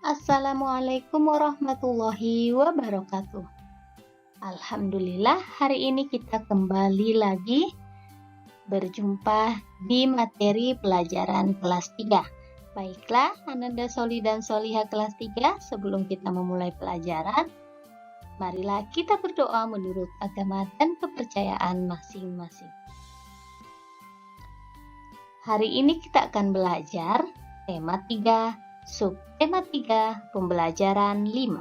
Assalamualaikum warahmatullahi wabarakatuh. Alhamdulillah, hari ini kita kembali lagi berjumpa di materi pelajaran kelas 3. Baiklah, Ananda Soli dan Soliha kelas 3, sebelum kita memulai pelajaran, marilah kita berdoa menurut agama dan kepercayaan masing-masing. Hari ini kita akan belajar tema 3, subtema 3, pembelajaran 5.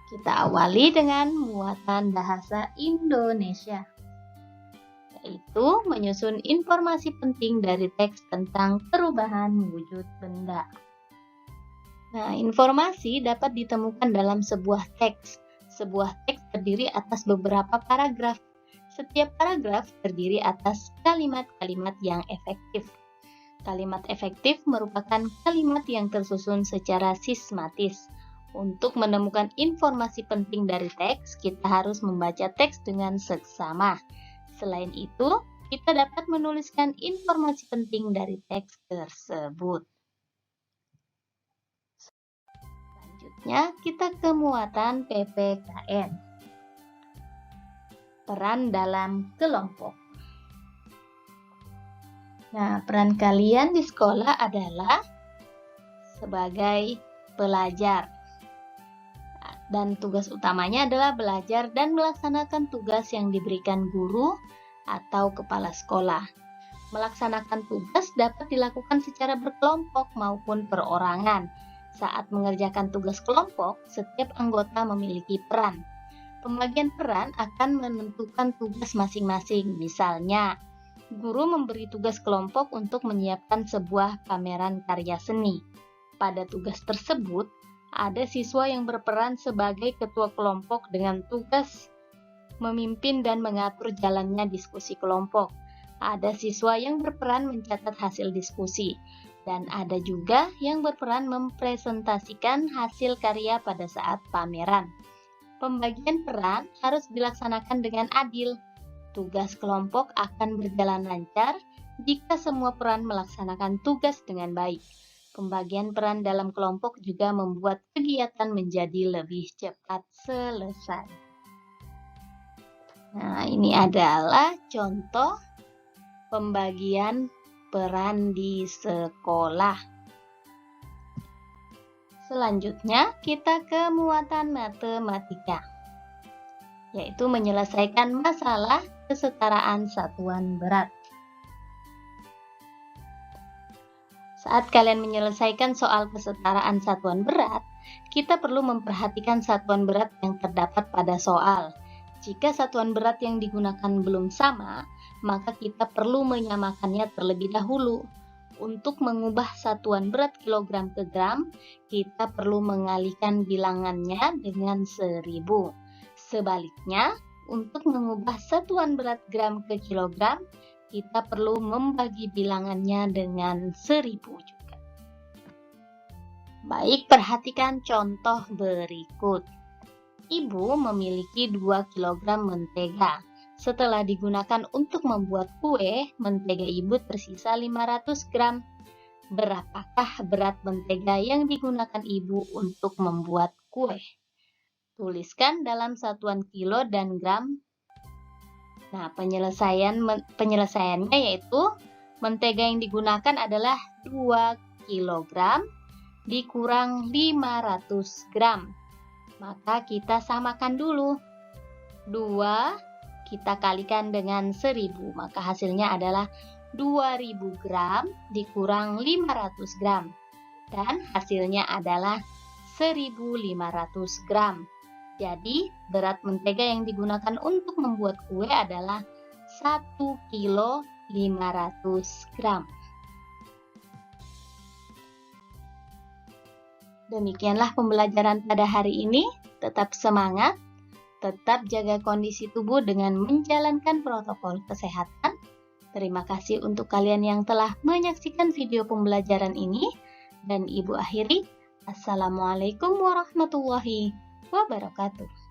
Kita awali dengan muatan bahasa Indonesia, yaitu menyusun informasi penting dari teks tentang perubahan wujud benda. Nah, informasi dapat ditemukan dalam sebuah teks. Sebuah teks terdiri atas beberapa paragraf. Setiap paragraf terdiri atas kalimat-kalimat yang efektif. Kalimat efektif merupakan kalimat yang tersusun secara sistematis. Untuk menemukan informasi penting dari teks, kita harus membaca teks dengan seksama. Selain itu, kita dapat menuliskan informasi penting dari teks tersebut. Selanjutnya, kita ke muatan PPKN. Peran dalam kelompok. Nah, peran kalian di sekolah adalah sebagai pelajar. Dan tugas utamanya adalah belajar dan melaksanakan tugas yang diberikan guru atau kepala sekolah. Melaksanakan tugas dapat dilakukan secara berkelompok maupun perorangan. Saat mengerjakan tugas kelompok, setiap anggota memiliki peran. Pembagian peran akan menentukan tugas masing-masing. Misalnya, guru memberi tugas kelompok untuk menyiapkan sebuah pameran karya seni. Pada tugas tersebut, ada siswa yang berperan sebagai ketua kelompok dengan tugas memimpin dan mengatur jalannya diskusi kelompok. Ada siswa yang berperan mencatat hasil diskusi, dan ada juga yang berperan mempresentasikan hasil karya pada saat pameran. Pembagian peran harus dilaksanakan dengan adil. Tugas kelompok akan berjalan lancar jika semua peran melaksanakan tugas dengan baik. Pembagian peran dalam kelompok juga membuat kegiatan menjadi lebih cepat selesai. Nah, ini adalah contoh pembagian peran di sekolah. Selanjutnya, kita ke muatan matematika, yaitu menyelesaikan masalah kesetaraan satuan berat. Saat kalian menyelesaikan soal kesetaraan satuan berat, kita perlu memperhatikan satuan berat yang terdapat pada soal. Jika satuan berat yang digunakan belum sama, maka kita perlu menyamakannya terlebih dahulu. Untuk mengubah satuan berat kilogram ke gram, kita perlu mengalihkan bilangannya dengan 1000. Sebaliknya, untuk mengubah satuan berat gram ke kilogram, kita perlu membagi bilangannya dengan 1000 juga. Baik, perhatikan contoh berikut. Ibu memiliki 2 kg mentega. Setelah digunakan untuk membuat kue, mentega ibu tersisa 500 gram. Berapakah berat mentega yang digunakan ibu untuk membuat kue? Tuliskan dalam satuan kilo dan gram. Nah, penyelesaiannya yaitu mentega yang digunakan adalah 2 kg dikurang 500 gram. Maka kita samakan dulu. 2 kita kalikan dengan 1000, maka hasilnya adalah 2000 gram dikurang 500 gram. Dan hasilnya adalah 1500 gram. Jadi, berat mentega yang digunakan untuk membuat kue adalah 1 kilo 500 gram. Demikianlah pembelajaran pada hari ini. Tetap semangat, tetap jaga kondisi tubuh dengan menjalankan protokol kesehatan. Terima kasih untuk kalian yang telah menyaksikan video pembelajaran ini. Dan Ibu akhiri, Assalamualaikum warahmatullahi wabarakatuh.